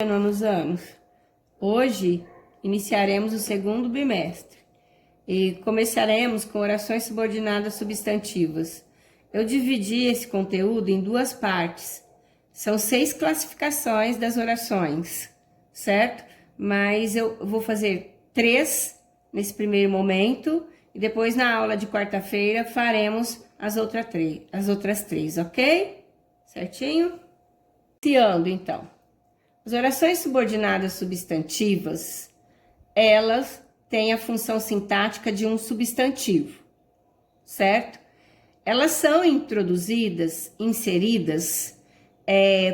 Nonos anos. Hoje iniciaremos o segundo bimestre e começaremos com orações subordinadas substantivas. Eu dividi esse conteúdo em duas partes. São 6 classificações das orações, certo? Mas eu vou fazer 3 nesse primeiro momento e depois na aula de quarta-feira faremos as outras três, ok? Certinho? Iniciando então. As orações subordinadas substantivas, elas têm a função sintática de um substantivo, certo? Elas são inseridas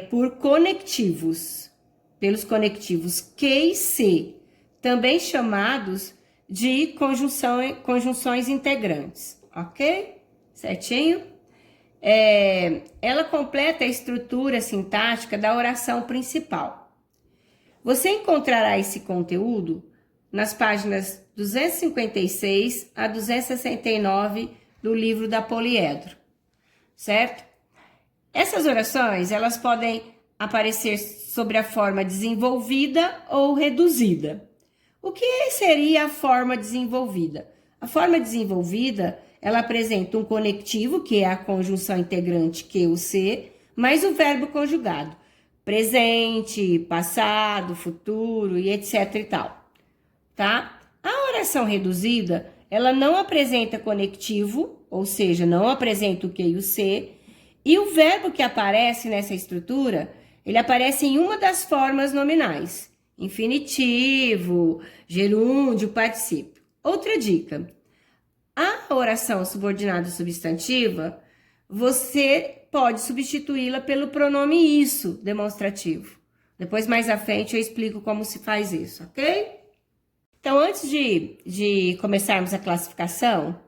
por conectivos, pelos conectivos que e se, também chamados de conjunções integrantes, ok? Certinho? Ela completa a estrutura sintática da oração principal. Você encontrará esse conteúdo nas páginas 256 a 269 do livro da Poliedro, certo? Essas orações, elas podem aparecer sobre a forma desenvolvida ou reduzida. O que seria a forma desenvolvida? A forma desenvolvida, ela apresenta um conectivo, que é a conjunção integrante que ou se, mais o verbo conjugado. Presente, passado, futuro e etc e tal, tá? A oração reduzida, ela não apresenta conectivo, ou seja, não apresenta o que e o se, e o verbo que aparece nessa estrutura, ele aparece em uma das formas nominais, infinitivo, gerúndio, particípio. Outra dica, a oração subordinada substantiva, você pode substituí-la pelo pronome isso demonstrativo. Depois, mais à frente, eu explico como se faz isso, ok? Então, antes de começarmos a classificação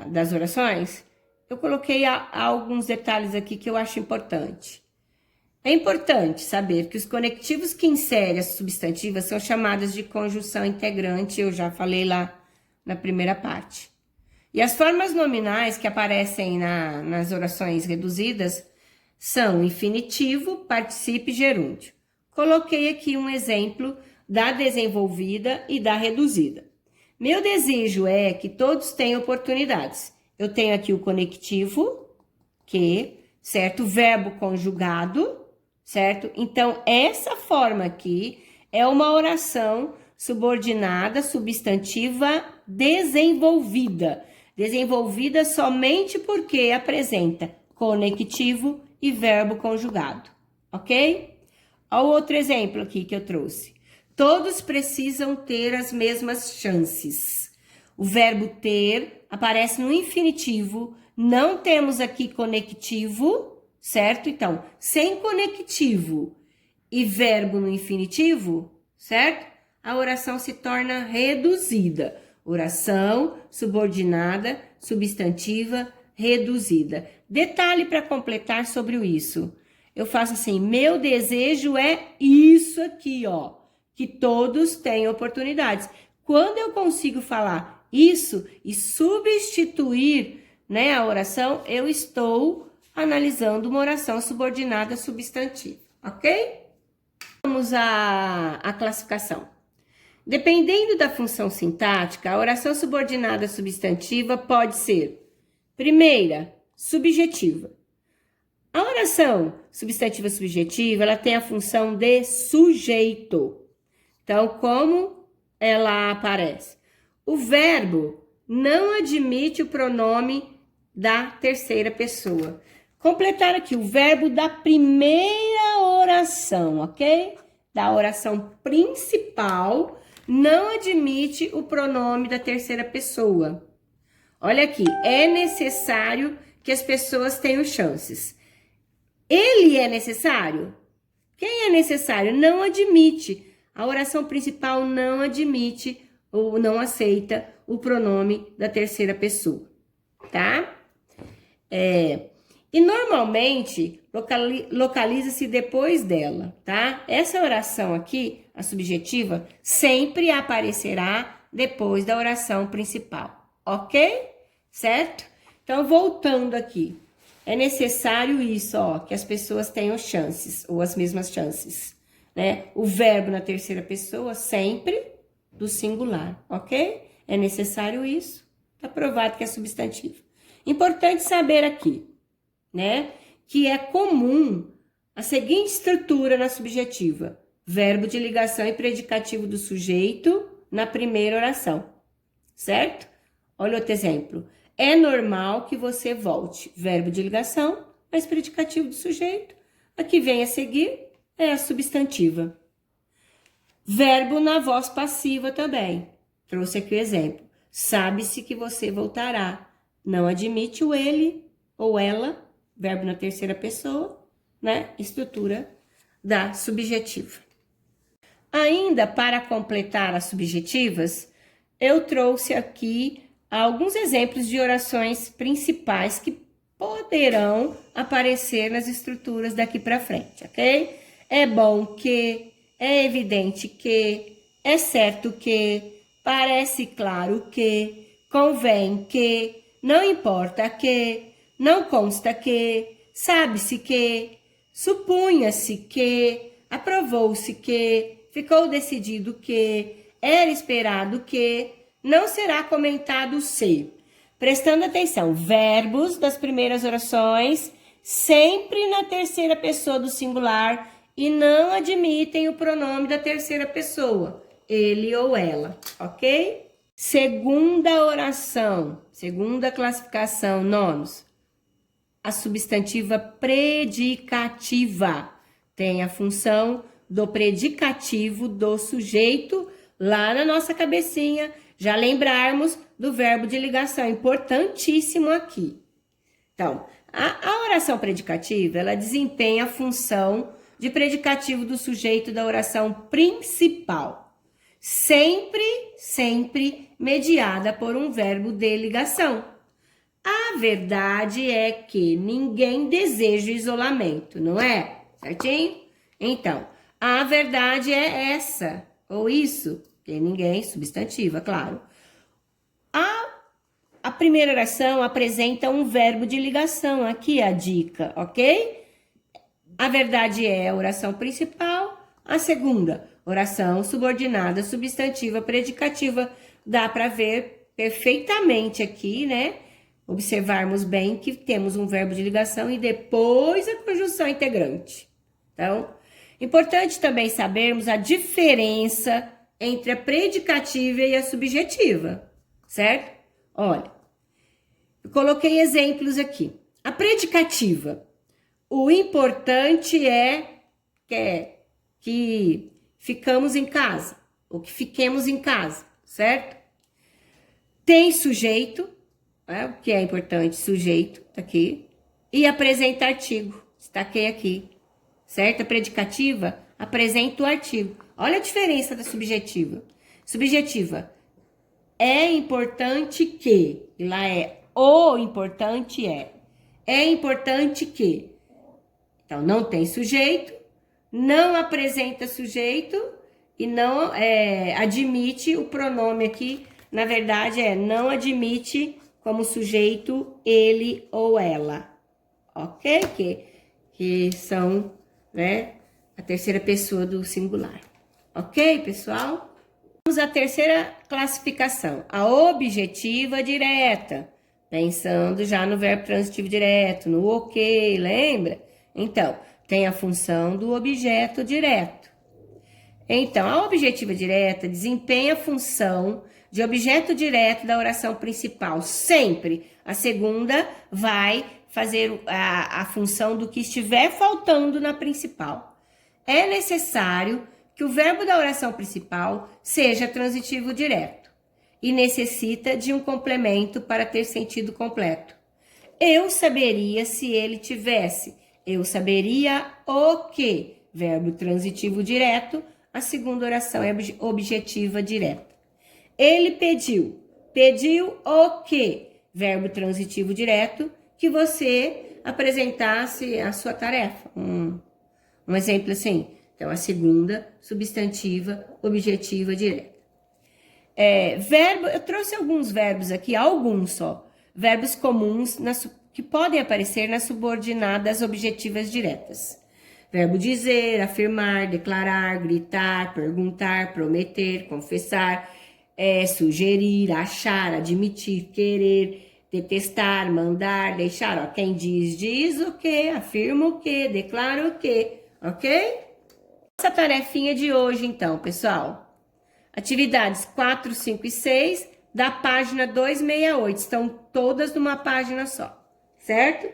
das orações, eu coloquei alguns detalhes aqui que eu acho importante. É importante saber que os conectivos que inserem as substantivas são chamadas de conjunção integrante, eu já falei lá na primeira parte. E as formas nominais que aparecem nas orações reduzidas são infinitivo, particípio e gerúndio. Coloquei aqui um exemplo da desenvolvida e da reduzida. Meu desejo é que todos tenham oportunidades. Eu tenho aqui o conectivo, que, certo? Verbo conjugado, certo? Então, essa forma aqui é uma oração subordinada, substantiva, desenvolvida. Desenvolvida somente porque apresenta conectivo e verbo conjugado, ok? Olha o outro exemplo aqui que eu trouxe. Todos precisam ter as mesmas chances. O verbo ter aparece no infinitivo, não temos aqui conectivo, certo? Então, sem conectivo e verbo no infinitivo, certo? A oração se torna reduzida. Oração subordinada, substantiva, reduzida. Detalhe para completar sobre o isso. Eu faço assim, meu desejo é isso aqui, ó. Que todos tenham oportunidades. Quando eu consigo falar isso e substituir, né, a oração, eu estou analisando uma oração subordinada substantiva, ok? Vamos à classificação. Dependendo da função sintática, a oração subordinada substantiva pode ser, primeira, subjetiva. A oração substantiva subjetiva, ela tem a função de sujeito. Então, como ela aparece? O verbo não admite o pronome da terceira pessoa. Completar aqui o verbo da primeira oração, ok? Da oração principal, não admite o pronome da terceira pessoa. Olha aqui, é necessário que as pessoas tenham chances. Ele é necessário? Quem é necessário? Não admite. A oração principal não admite ou não aceita o pronome da terceira pessoa, tá? E normalmente localiza-se depois dela, tá? Essa oração aqui, a subjetiva, sempre aparecerá depois da oração principal, ok? Certo? Então, voltando aqui. É necessário isso, ó, que as pessoas tenham chances, ou as mesmas chances, né? O verbo na terceira pessoa sempre do singular, ok? É necessário isso, tá provado que é substantivo. Importante saber aqui, né, que é comum a seguinte estrutura na subjetiva: verbo de ligação e predicativo do sujeito na primeira oração, certo? Olha outro exemplo. É normal que você volte. Verbo de ligação, mais predicativo do sujeito. A que vem a seguir é a substantiva. Verbo na voz passiva também. Trouxe aqui o exemplo. Sabe-se que você voltará. Não admite o ele ou ela, verbo na terceira pessoa, né? Estrutura da subjetiva. Ainda para completar as subjetivas, eu trouxe aqui alguns exemplos de orações principais que poderão aparecer nas estruturas daqui para frente, ok? É bom que, é evidente que, é certo que, parece claro que, convém que, não importa que, não consta que, sabe-se que, supunha-se que, aprovou-se que, ficou decidido que, era esperado que, não será comentado se. Prestando atenção, verbos das primeiras orações sempre na terceira pessoa do singular e não admitem o pronome da terceira pessoa, ele ou ela, ok? Segunda oração, segunda classificação, nonos. A substantiva predicativa tem a função do predicativo do sujeito lá na nossa cabecinha, já lembrarmos do verbo de ligação, importantíssimo aqui. Então, a oração predicativa, ela desempenha a função de predicativo do sujeito da oração principal, sempre mediada por um verbo de ligação. A verdade é que ninguém deseja isolamento, não é? Certinho? Então, a verdade é essa, ou isso, que ninguém, substantiva, claro. A primeira oração apresenta um verbo de ligação, aqui a dica, ok? A verdade é a oração principal, a segunda, oração subordinada, substantiva, predicativa. Dá para ver perfeitamente aqui, né? Observarmos bem que temos um verbo de ligação e depois a conjunção integrante. Então, importante também sabermos a diferença entre a predicativa e a subjetiva, certo? Olha, eu coloquei exemplos aqui. A predicativa, o importante é que ficamos em casa, ou que fiquemos em casa, certo? Tem sujeito, né? O que é importante? Sujeito, tá aqui, e apresenta artigo, destaquei aqui, certo? A predicativa apresenta o artigo. Olha a diferença da subjetiva. Subjetiva, é importante que, lá é o importante é importante que. Então, não tem sujeito, não apresenta sujeito e não admite o pronome aqui, na verdade não admite como sujeito ele ou ela, ok? Que são, né, a terceira pessoa do singular, ok, pessoal? Vamos à terceira classificação, a objetiva direta, pensando já no verbo transitivo direto, no ok, lembra? Então, tem a função do objeto direto. Então, a objetiva direta desempenha a função de objeto direto da oração principal, sempre. A segunda vai fazer a função do que estiver faltando na principal. É necessário que o verbo da oração principal seja transitivo direto e necessita de um complemento para ter sentido completo. Eu saberia se ele tivesse. Eu saberia o que? Verbo transitivo direto. A segunda oração é objetiva direta. Ele pediu. Pediu o que? Verbo transitivo direto, que você apresentasse a sua tarefa. Um exemplo assim. Então, a segunda, substantiva, objetiva direta. Verbo, eu trouxe alguns verbos aqui, alguns só. Verbos comuns que podem aparecer nas subordinadas objetivas diretas. Verbo dizer, afirmar, declarar, gritar, perguntar, prometer, confessar, sugerir, achar, admitir, querer, detestar, mandar, deixar. Ó, quem diz o que, afirma o que, declara o que, ok? Essa tarefinha de hoje, então, pessoal. Atividades 4, 5 e 6 da página 268. Estão todas numa página só, certo?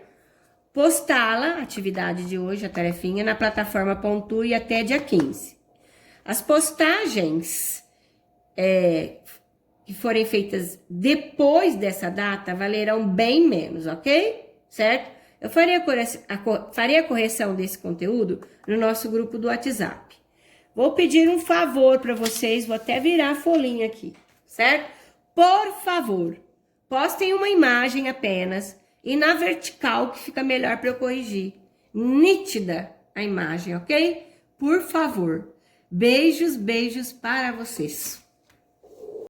Postá-la, atividade de hoje, a tarefinha, na plataforma Pontue até dia 15. As postagens que forem feitas depois dessa data valerão bem menos, ok? Certo? Eu faria a correção desse conteúdo no nosso grupo do WhatsApp. Vou pedir um favor para vocês, vou até virar a folhinha aqui, certo? Por favor, postem uma imagem apenas e na vertical que fica melhor para eu corrigir. Nítida a imagem, ok? Por favor. Beijos, beijos para vocês.